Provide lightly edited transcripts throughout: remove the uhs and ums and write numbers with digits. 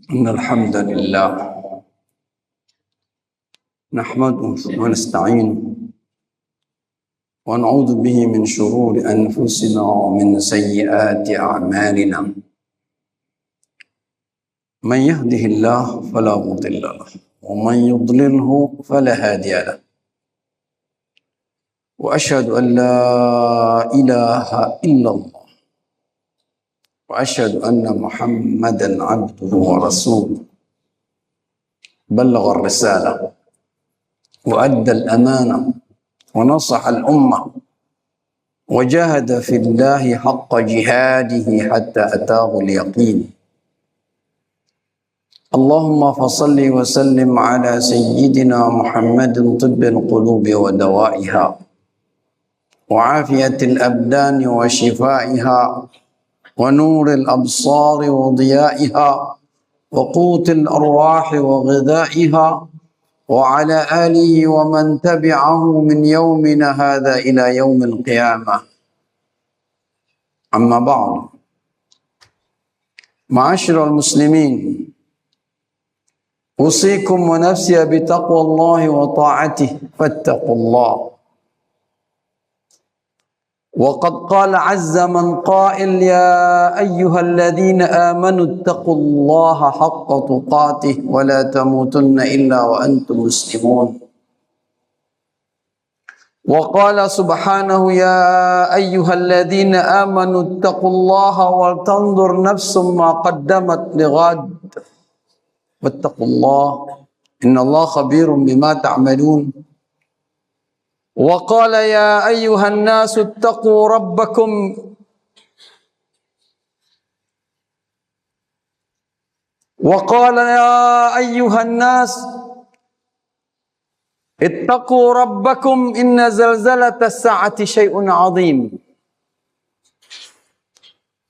إن الحمد لله نحمده ونستعينه ونعوذ به من شرور أنفسنا ومن سيئات أعمالنا. من يهده الله فلا مضل له ومن يضلله فلا هادي له. وأشهد أن لا إله إلا الله وأشهد أن محمدا عبده ورسوله. بلغ الرسالة وأدى الأمانة ونصح الأمة وجاهد في الله حق جهاده حتى أتاه اليقين. اللهم فصل وسلم على سيدنا محمد طب القلوب ودوائها وعافية الأبدان وشفائها ونور الأبصار وضيائها وقوت الأرواح وغذائها وعلى آله ومن تبعه من يومنا هذا إلى يوم القيامة. أما بعد، معاشر المسلمين، أوصيكم ونفسي بتقوى الله وطاعته فاتقوا الله. وقد قال عز من قائل: يا أيها الذين آمنوا اتقوا الله حق تقاته ولا تموتن إلا وأنتم مسلمون. وقال سبحانه: يا أيها الذين آمنوا اتقوا الله ولتنظر نفس ما قدمت لغد واتقوا الله إن الله خبير بما تعملون. وقال: يا أيها الناس اتقوا ربكم وقال يا أيها الناس اتقوا ربكم إن زلزلة الساعة شيء عظيم.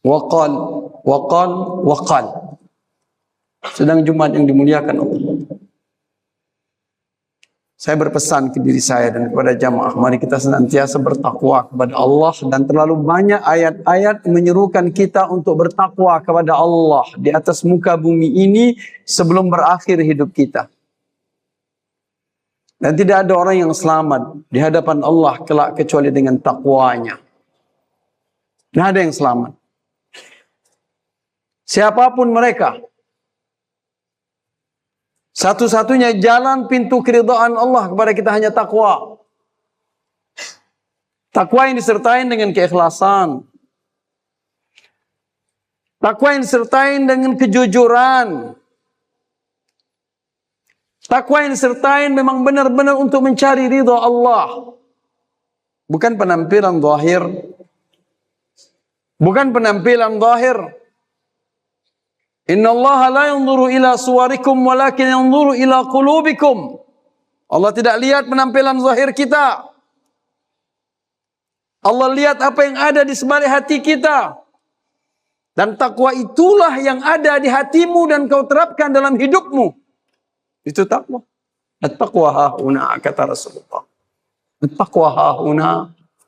وقال sedang Jumat yang dimuliakan Allah, saya berpesan ke diri saya dan kepada jamaah, mari kita senantiasa bertakwa kepada Allah, dan terlalu banyak ayat-ayat menyerukan kita untuk bertakwa kepada Allah di atas muka bumi ini sebelum berakhir hidup kita. Dan tidak ada orang yang selamat di hadapan Allah kelak kecuali dengan takwanya. Tidak ada yang selamat. Siapapun mereka, satu-satunya jalan pintu keridhaan Allah kepada kita hanya takwa. Takwa yang disertai dengan keikhlasan. Takwa yang disertai dengan kejujuran. Takwa yang disertai memang benar-benar untuk mencari ridha Allah. Bukan penampilan zahir. Bukan penampilan zahir. Inna Allah la yanzuru ila suwarikum walakin yanzuru ila qulubikum. Allah tidak lihat penampilan zahir kita. Allah lihat apa yang ada di sebalik hati kita. Dan takwa itulah yang ada di hatimu dan kau terapkan dalam hidupmu. Itu takwa. At-taqwa hahuna, kata Rasulullah. At-taqwa hahuna,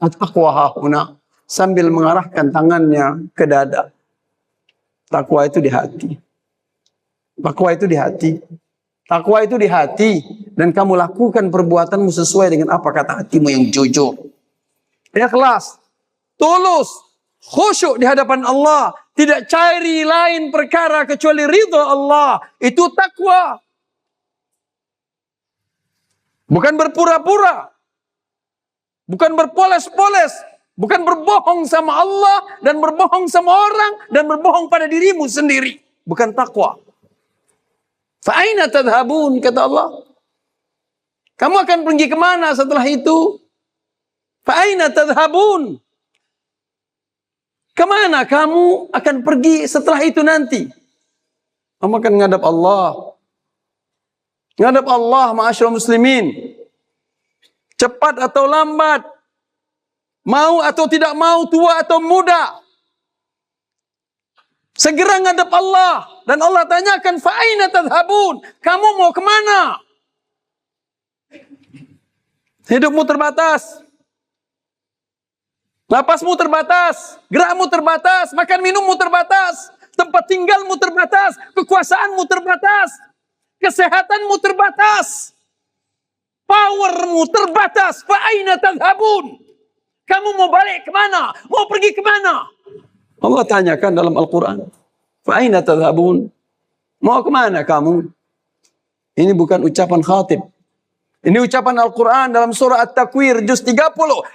at-taqwa hahuna, sambil mengarahkan tangannya ke dada. Takwa itu di hati. Takwa itu di hati. Takwa itu di hati. Dan kamu lakukan perbuatanmu sesuai dengan apa kata hatimu yang jujur. Ikhlas. Tulus. Khusyuk di hadapan Allah. Tidak cari lain perkara kecuali ridha Allah. Itu takwa. Bukan berpura-pura. Bukan berpoles-poles. Bukan berbohong sama Allah dan berbohong sama orang dan berbohong pada dirimu sendiri. Bukan takwa. Fa'aina tadhabun, kata Allah. Kamu akan pergi kemana setelah itu? Fa'aina tadhabun. Kemana kamu akan pergi setelah itu nanti? Kamu akan ngadap Allah. Ngadap Allah, ma'asyiral muslimin. Cepat atau lambat. Mau atau tidak mau, tua atau muda, segera ngadap Allah. Dan Allah tanyakan, fa'aina tadhabun, kamu mau kemana? Hidupmu terbatas, napasmu terbatas, gerakmu terbatas, makan minummu terbatas, tempat tempat tinggalmu terbatas, kekuasaanmu terbatas, kesehatanmu terbatas, powermu terbatas. Fa aina tadhhabun? Kamu mau balik kemana? Mau pergi kemana? Allah tanyakan dalam Al-Quran. Fa aina tadhhabun? Mau kemana kamu? Ini bukan ucapan khatib. Ini ucapan Al-Quran dalam surah At-Takwir juz 30.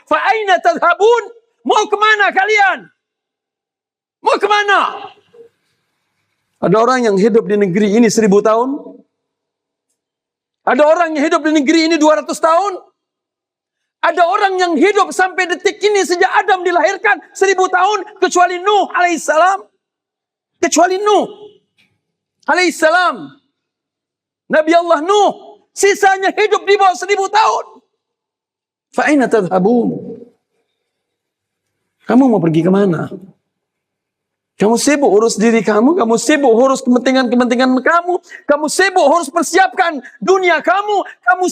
Fa aina tadhhabun? Mau kemana kalian? Mau kemana? Ada orang yang hidup di negeri ini 1000 tahun. Ada orang yang hidup di negeri ini 200 tahun. Ada orang yang hidup sampai detik ini sejak Adam dilahirkan 1000 tahun. Kecuali Nuh alaihissalam. Kecuali Nuh alaihissalam. Nabi Allah Nuh. Sisanya hidup di bawah 1000 tahun. Fa aina tadhhabun? Kamu mau pergi kemana? Kamu sibuk urus diri kamu, kamu sibuk urus kepentingan-kepentingan kamu, kamu sibuk urus persiapkan dunia kamu, kamu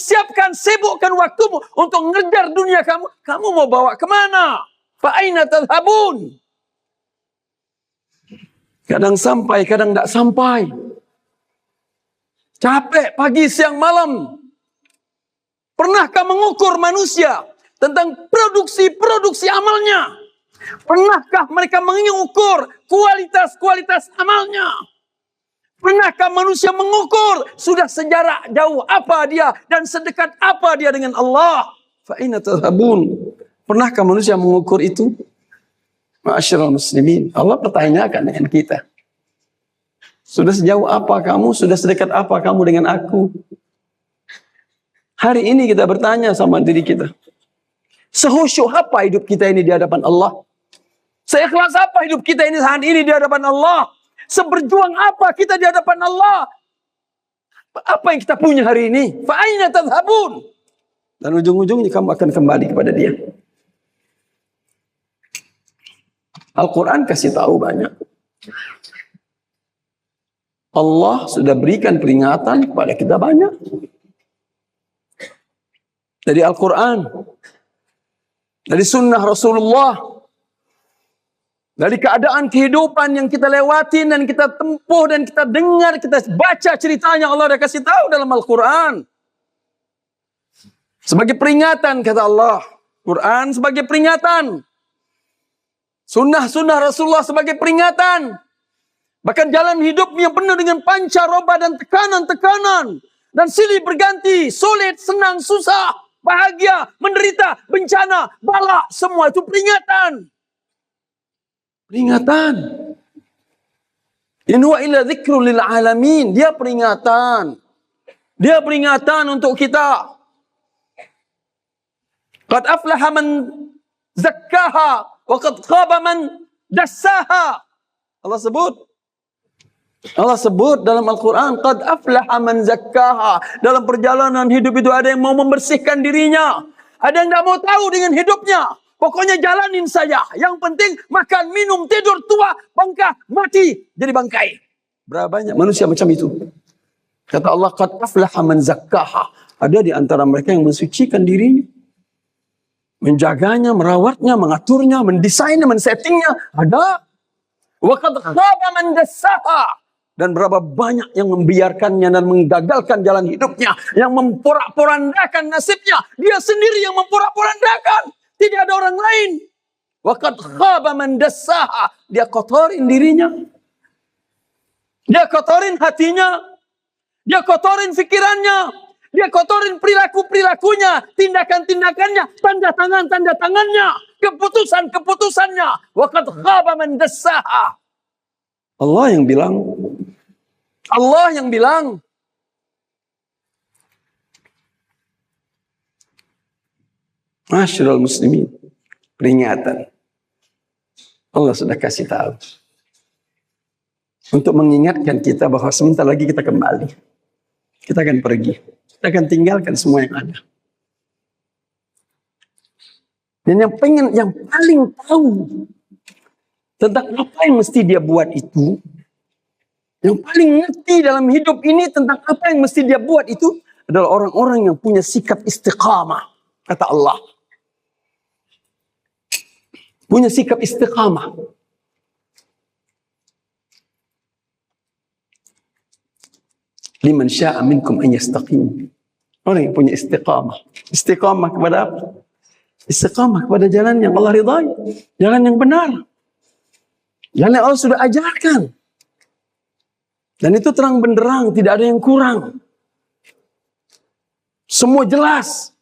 sibukkan waktumu untuk ngejar dunia kamu. Kamu mau bawa kemana? Fa aina tadhhabun? Kadang sampai, kadang tidak sampai. Capek pagi, siang, malam. Pernahkah mengukur manusia tentang produksi amalnya? Pernahkah mereka mengukur kualitas amalnya? Pernahkah manusia mengukur sudah sejarak jauh apa dia dan sedekat apa dia dengan Allah? Fa aina tadhhabun? Pernahkah manusia mengukur itu? Ma'asyiral muslimin, Allah pertanyakan dengan kita. Sudah sejauh apa kamu? Sudah sedekat apa kamu dengan aku? Hari ini kita bertanya sama diri kita. Sehusyuk apa hidup kita ini di hadapan Allah? Seikhlas apa hidup kita ini saat ini di hadapan Allah? Seberjuang apa kita di hadapan Allah? Apa yang kita punya hari ini? Fa aina tadhhabun? Dan ujung-ujungnya kamu akan kembali kepada Dia. Al-Quran kasih tahu banyak. Allah sudah berikan peringatan kepada kita banyak. Dari Al-Quran, dari sunnah Rasulullah, dari keadaan kehidupan yang kita lewatin dan kita tempuh dan kita dengar, kita baca ceritanya, Allah sudah kasih tahu dalam Al-Quran. Sebagai peringatan kata Allah. Quran sebagai peringatan. Sunnah-sunnah Rasulullah sebagai peringatan. Bahkan jalan hidup yang penuh dengan pancaroba dan tekanan-tekanan. Dan silih berganti, sulit, senang, susah, bahagia, menderita, bencana, bala. Semua itu peringatan. Peringatan. In huwa illa dzikrun lil alamin. Dia peringatan. Dia peringatan untuk kita. Qad aflaha man zakkaha wa qad khaba man dassaha. Allah sebut dalam Al-Quran, qad aflaha man zakkaha. Dalam perjalanan hidup itu ada yang mau membersihkan dirinya. Ada yang tidak mau tahu dengan hidupnya. Pokoknya jalanin saja. Yang penting makan, minum, tidur, tua, bangka, mati. Jadi bangkai. Berapa banyak manusia macam itu? Kata Allah, qad aflaha man zakkaha. Ada di antara mereka yang mensucikan dirinya. Menjaganya, merawatnya, mengaturnya, mendesainnya, mensettingnya. Ada. Wa qad khaba man dassaha. Dan berapa banyak yang membiarkannya dan menggagalkan jalan hidupnya. Yang memporak-porandakan nasibnya. Dia sendiri yang memporak-porandakan. Tidak ada orang lain. Wa qad khaba man dassaha. Dia kotorin dirinya. Dia kotorin hatinya. Dia kotorin fikirannya. Dia kotorin perilaku-perilakunya. Tindakan-tindakannya. Tanda tangannya. Keputusan-keputusannya. Wa qad khaba man dassaha. Allah yang bilang. Allah yang bilang. Ma'asyiral muslimin. Peringatan. Allah sudah kasih tahu. Untuk mengingatkan kita bahwa sebentar lagi kita kembali. Kita akan pergi. Kita akan tinggalkan semua yang ada. Dan yang paling tahu tentang apa yang mesti dia buat itu, yang paling ngerti dalam hidup ini tentang apa yang mesti dia buat itu adalah orang-orang yang punya sikap istiqamah, kata Allah. Punya sikap istiqamah. Liman syaa minkum an yastaqim. Orang yang punya istiqamah. Istiqamah kepada apa? Istiqamah kepada jalan yang Allah ridai, jalan yang benar, jalan yang Allah sudah ajarkan. Dan itu terang benderang, tidak ada yang kurang. Semua jelas.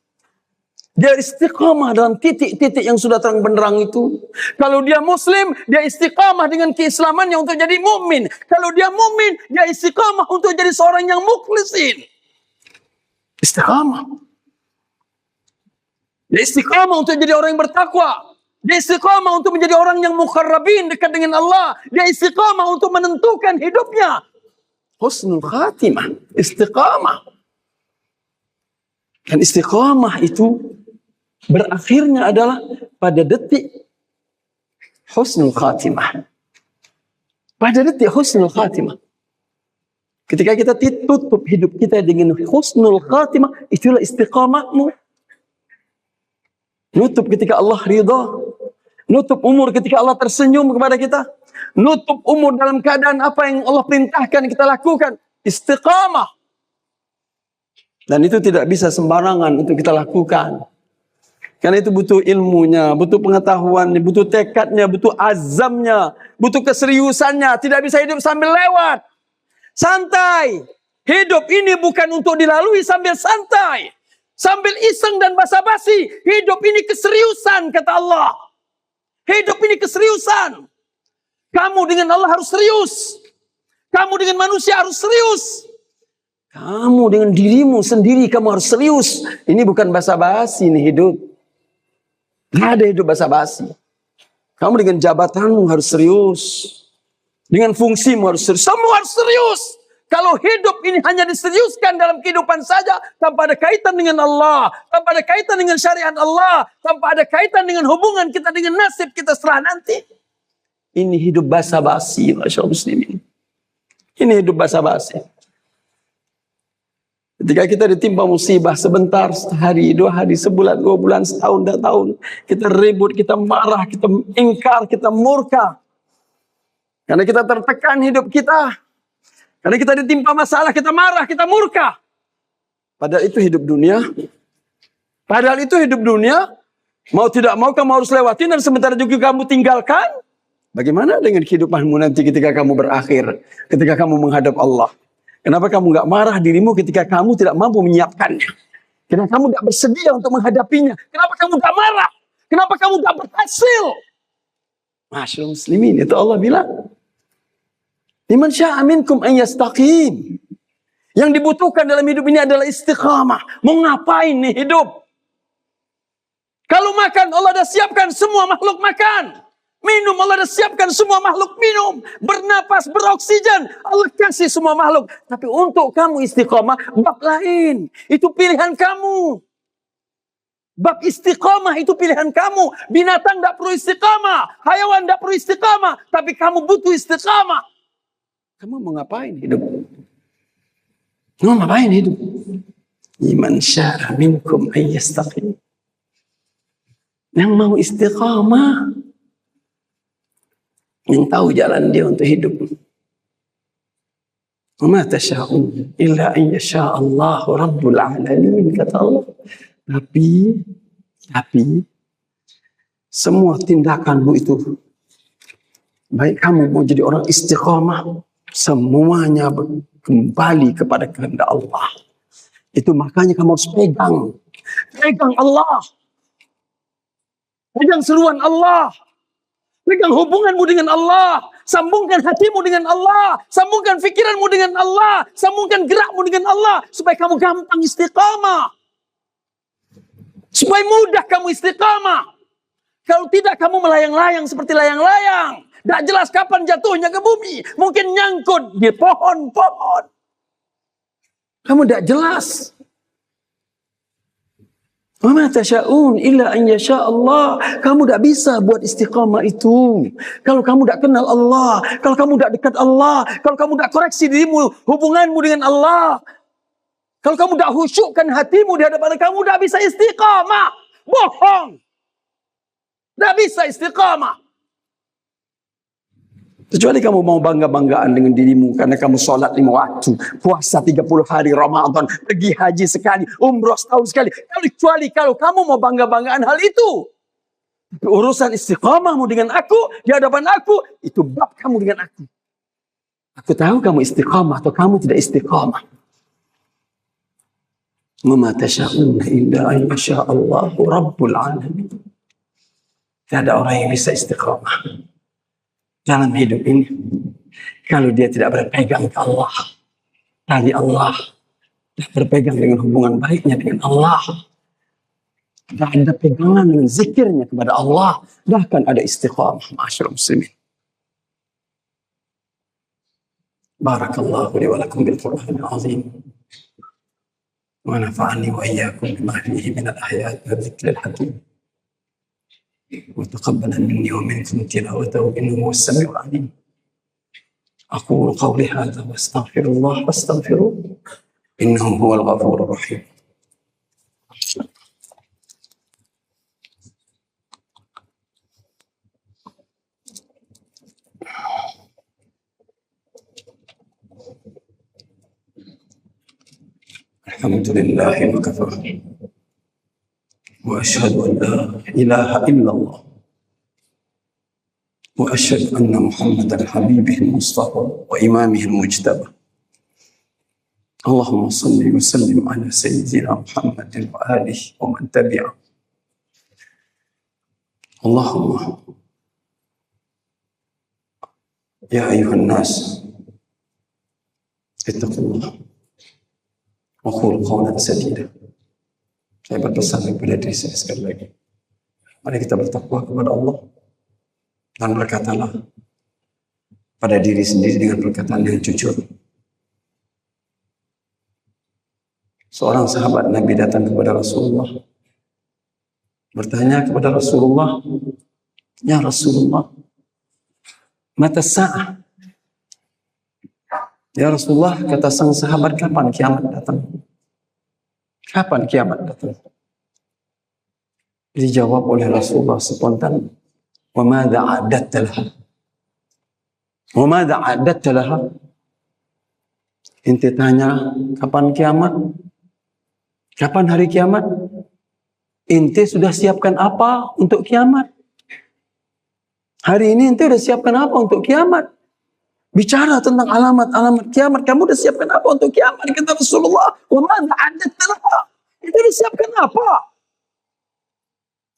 Dia istiqamah dalam titik-titik yang sudah terang benderang itu. Kalau dia muslim, dia istiqamah dengan keislamannya untuk jadi mukmin. Kalau dia mukmin, dia istiqamah untuk jadi seorang yang mukhlisin. Istiqamah. Dia istiqamah untuk jadi orang yang bertakwa. Dia istiqamah untuk menjadi orang yang muqarrabin, dekat dengan Allah. Dia istiqamah untuk menentukan hidupnya. Husnul khatimah. Istiqamah. Dan istiqamah itu berakhirnya adalah pada detik husnul khatimah. Pada detik husnul khatimah. Ketika kita tutup hidup kita dengan husnul khatimah, itulah istiqamahmu. Nutup ketika Allah ridha. Nutup umur ketika Allah tersenyum kepada kita. Nutup umur dalam keadaan apa yang Allah perintahkan kita lakukan. Istiqamah. Dan itu tidak bisa sembarangan untuk kita lakukan. Karena itu butuh ilmunya, butuh pengetahuannya, butuh tekadnya, butuh azamnya, butuh keseriusannya. Tidak bisa hidup sambil lewat. Santai. Hidup ini bukan untuk dilalui sambil santai. Sambil iseng dan basa-basi. Hidup ini keseriusan, kata Allah. Hidup ini keseriusan. Kamu dengan Allah harus serius. Kamu dengan manusia harus serius. Kamu dengan dirimu sendiri kamu harus serius. Ini bukan basa-basi ini hidup. Tidak ada hidup basa-basi. Kamu dengan jabatanmu harus serius. Dengan fungsimu harus serius. Semua harus serius. Kalau hidup ini hanya diseriuskan dalam kehidupan saja, tanpa ada kaitan dengan Allah, tanpa ada kaitan dengan syariat Allah, tanpa ada kaitan dengan hubungan kita dengan nasib kita setelah nanti. Ini hidup basa-basi, Masya Allah muslimin. Ini hidup basa-basi. Ketika kita ditimpa musibah sebentar, sehari, 2 hari, sebulan, 2 bulan, setahun, 2 tahun, kita ribut, kita marah, kita ingkar, kita murka. Karena kita tertekan hidup kita. Karena kita ditimpa masalah, kita marah, kita murka. Padahal itu hidup dunia. Padahal itu hidup dunia. Mau tidak mau kamu harus lewatin dan sementara juga kamu tinggalkan. Bagaimana dengan kehidupanmu nanti ketika kamu berakhir? Ketika kamu menghadap Allah. Kenapa kamu gak marah dirimu ketika kamu tidak mampu menyiapkannya? Kenapa kamu gak bersedia untuk menghadapinya? Kenapa kamu gak marah? Kenapa kamu gak berhasil? Masya Allah muslimin, itu Allah bilang. Liman syaa minkum an yastaqim. Yang dibutuhkan dalam hidup ini adalah istiqamah. Mau ngapain nih hidup? Kalau makan, Allah dah siapkan semua makhluk makan. Minum, Allah dah siapkan semua makhluk minum. Bernapas, beroksigen, Allah kasih semua makhluk. Tapi untuk kamu istiqamah, bab lain. Itu pilihan kamu. Bab istiqamah itu pilihan kamu. Binatang tak perlu istiqamah. Hayawan tak perlu istiqamah. Tapi kamu butuh istiqamah. Kamu mau ngapain hidup? Mau ngapain hidup? Liman syaa minkum an yastaqim. Yang mau istiqamah. Yang tahu jalan dia untuk hidup. Wa ma tasha'un illa an yasha' Allah rabbul alamin, kata Allah. Tapi semua tindakanmu itu, baik kamu mau jadi orang istiqamah, semuanya kembali kepada kehendak Allah. Itu makanya kamu harus pegang Allah, pegang seruan Allah. Pegang hubunganmu dengan Allah. Sambungkan hatimu dengan Allah. Sambungkan fikiranmu dengan Allah. Sambungkan gerakmu dengan Allah. Supaya kamu gampang istiqamah. Supaya mudah kamu istiqamah. Kalau tidak kamu melayang-layang seperti layang-layang. Tidak jelas kapan jatuhnya ke bumi. Mungkin nyangkut di pohon-pohon. Kamu tidak jelas. Wa ma tasha'un illa an yasha' Allah. Kamu tidak bisa buat istiqamah itu. Kalau kamu tidak kenal Allah. Kalau kamu tidak dekat Allah. Kalau kamu tidak koreksi dirimu, hubunganmu dengan Allah. Kalau kamu tidak khusyukkan hatimu di hadapan kamu, tidak bisa istiqamah. Bohong. Tidak bisa istiqamah. Kecuali kamu mau bangga-banggaan dengan dirimu karena kamu sholat 5 waktu, puasa 30 hari Ramadan, pergi haji sekali, umroh setahun sekali. Kecuali kalau kamu mau bangga-banggaan hal itu. Tapi urusan istiqamahmu dengan aku, di hadapan aku, itu bab kamu dengan aku. Aku tahu kamu istiqamah atau kamu tidak istiqamah. Wama tasha'una illa an yasha'allahu rabbul alamin. Tidak ada orang yang bisa istiqamah dalam hidup ini kalau dia tidak berpegang ke Allah, tali Allah, tidak berpegang dengan hubungan baiknya dengan Allah, tidak ada pegangan dengan zikirnya kepada Allah, bahkan ada istiqamah. Ma'asyiral muslimin, barakallahu li wa lakum bil Qur'anil azim wa nafa'ani wa iyyakum bima fihi min al-ayati wa dhikril hakim. وتقبل مني ومنكم تلاوته إنه هو السميع العليم. أقول قولي هذا واستغفر الله واستغفروه إنه هو الغفور الرحيم. الحمد لله وكفى وأشهد أن لا إله إلا الله وأشهد أن محمدا حبيبه المصطفى وإمامه المجتبى. اللهم صل وسلم على سيدنا محمد وآله ومن تبعه. اللهم يا أيها الناس اتقوا الله وقولوا قولا سديدا. Saya berpesan kepada diri saya sekali lagi, mari kita bertakwa kepada Allah dan berkatalah pada diri sendiri dengan perkataan yang jujur. Seorang sahabat Nabi datang kepada Rasulullah, bertanya kepada Rasulullah, "Ya Rasulullah, mata sa'ah?" Ya Rasulullah, kata sang sahabat, kapan kiamat datang? Kapan kiamat datang? Dijawab oleh Rasulullah spontan, "Wa madza a'datta laha?" Wa madza a'datta laha? Inti tanya, kapan kiamat? Kapan hari kiamat? Inti sudah siapkan apa untuk kiamat? Hari ini inti sudah siapkan apa untuk kiamat? Bicara tentang alamat-alamat kiamat, kamu sudah siapkan apa untuk kiamat? Kata Rasulullah, "Wa madza a'datta laha?" Itu disiapkan apa?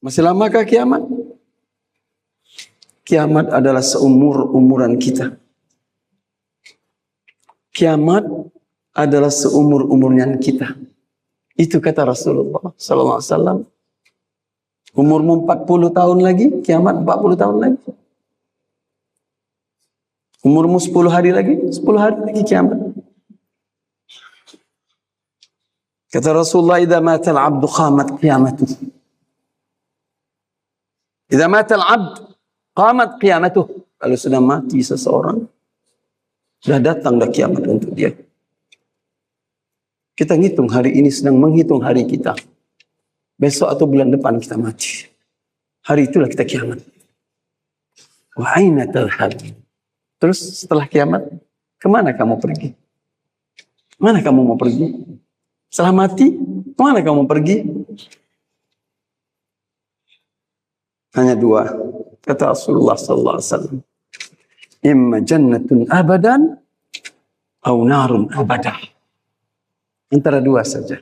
Masih lamakah kiamat? Kiamat adalah seumur-umuran kita. Kiamat adalah seumur-umurnya kita. Itu kata Rasulullah sallallahu alaihi wasallam. Umurmu 40 tahun lagi, kiamat 40 tahun lagi. Umurmu 10 hari lagi, 10 hari lagi kiamat. Kata Rasulullah, "Idza mata al-'abdu qamat qiyamatuh." Idza mata al-'abd qamat qiyamatuh. Kalau sudah mati seseorang, sudah datang dah kiamat untuk dia. Kita ngitung hari ini, sedang menghitung hari kita. Besok atau bulan depan kita mati. Hari itulah kita kiamat. Wa aina tadhhab? Terus setelah kiamat, kemana kamu pergi? Mana kamu mau pergi? Setelah mati, kemana kamu pergi? Hanya dua. Kata Rasulullah sallallahu alaihi wasallam, "Imma jannatun abadan atau narun abadah." Antara dua saja.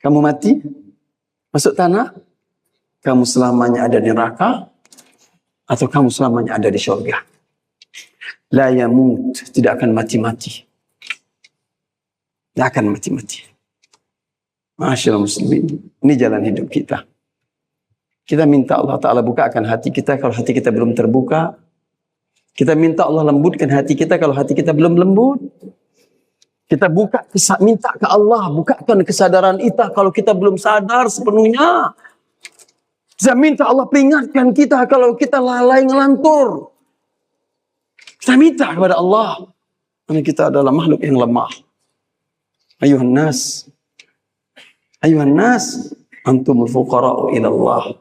Kamu mati, masuk tanah, kamu selamanya ada di neraka, atau kamu selamanya ada di syurga. La yamut, tidak akan mati-mati. Tidak akan mati-mati. Ma'asyiral muslimin, ini jalan hidup kita. Kita minta Allah Ta'ala bukakan hati kita kalau hati kita belum terbuka. Kita minta Allah lembutkan hati kita kalau hati kita belum lembut. Kita minta ke Allah, bukakan kesadaran kita kalau kita belum sadar sepenuhnya. Kita minta Allah peringatkan kita kalau kita lalai ngelantur. Kita minta kepada Allah. Karena kita adalah makhluk yang lemah. Ayuhan nas, antumul fuqara'u ila Allah.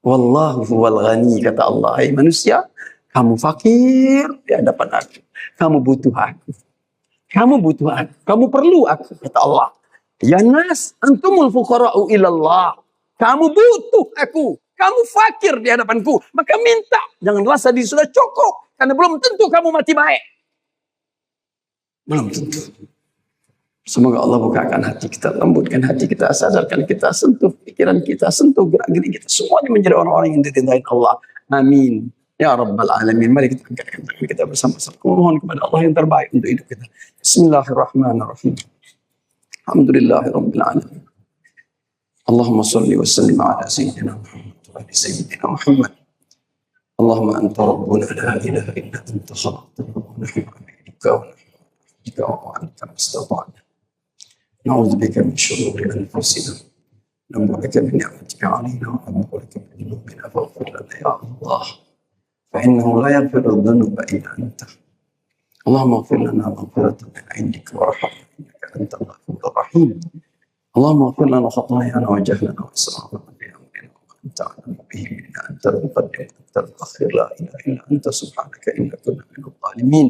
Wallahu huwal ghani, kata Allah. Hai manusia, Kamu fakir di hadapan aku. Kamu butuh aku. Kamu butuh aku. Kamu perlu aku, kata Allah. Ya nas, antumul fuqara'u ilallah. Kamu butuh aku. Kamu fakir di hadapanku. Maka minta. Jangan rasa diri sudah cukup. Karena belum tentu kamu mati baik. Belum tentu. Semoga Allah bukakan hati kita, lembutkan hati kita, sadarkan kita, sentuh pikiran kita, sentuh gerak-gerik kita. Semuanya menjadi orang-orang yang dicintai Allah. Amin. Ya Rabbal Alamin. Mari kita angkatkan tangan kita bersama-sama. Mohon kepada Allah yang terbaik untuk hidup kita. Bismillahirrahmanirrahim. Alhamdulillahirabbil alamin. Allahumma shalli wa sallim ala sayyidina Muhammad wa ali sayyidina Muhammad. Allahumma anta rabbuna la ilaha illa anta khalaqtana wa nahnu 'abduka wa nabiyyuka wa anta mustata'na. Na'udzu bika min shururi anfusina. Na'udzu bika min ni'matika 'alaina wa na'udzu bika min dhunubina faghfir lana ya Allah. فإنه لا يغفر الذنوب إلا أنت. اللهم اغفر لنا مغفرة من عندك ورحمة إنك أنت الغفور الرحيم. اللهم اغفر لنا خطايانا وجهلنا وإسرافنا في أمرنا وأنت أعلم به منا. أنت المقدم أنت المؤخر لا إله إلا أنت سبحانك إنا كنا من الظالمين.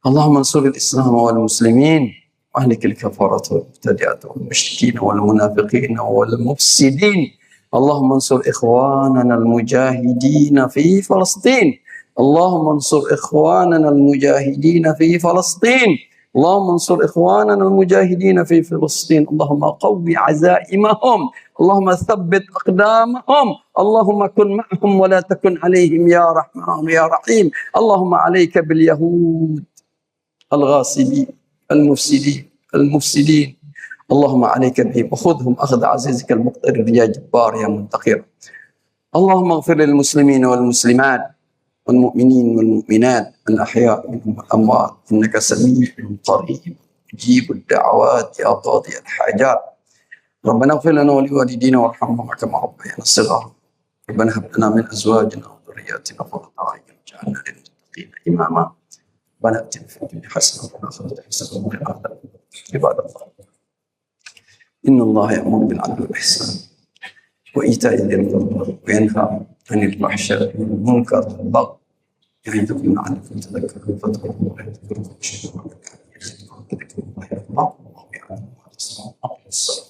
اللهم انصر الإسلام والمسلمين واهلك الكفرة والمبتدعة والمشركين والمنافقين والمفسدين. اللهم انصر إخواننا المجاهدين في فلسطين. اللهم انصر إخواننا المجاهدين في فلسطين. اللهم انصر إخواننا المجاهدين في فلسطين. اللهم قوي عزائمهم. اللهم ثبت أقدامهم. اللهم كن معهم ولا تكن عليهم يا رحمن يا رحيم. اللهم عليك باليهود الغاصبين المفسدين. اللهم عليك بهم وخذهم أخذ عزيزك المقتدر يا جبار يا منتقم. اللهم اغفر للمسلمين والمسلمات والمؤمنين والمؤمنات الأحياء منهم والأموات إنك سميع قريب مجيب الدعوات يا قاضي الحاجات. ربنا اغفر لنا ولوالدينا وارحمهما كما ربيانا صغارا. ربنا هب لنا من أزواجنا وذرياتنا قرة أعين واجعلنا للمتقين إماما. ربنا آتنا في الدنيا حسنة وفي الآخرة حسنة وقنا عذاب النار. عباد الله إن الله يأمر بالعدل والإحسان وإيتاء ذي القربى وينهى عن الفحشاء والمنكر والبغي يعظكم لعلكم تذكرون فاذكروا الله يذكركم واشكروه على نعمه يزدكم وذكروا الله يرضى والله يعلم ما تصنعون.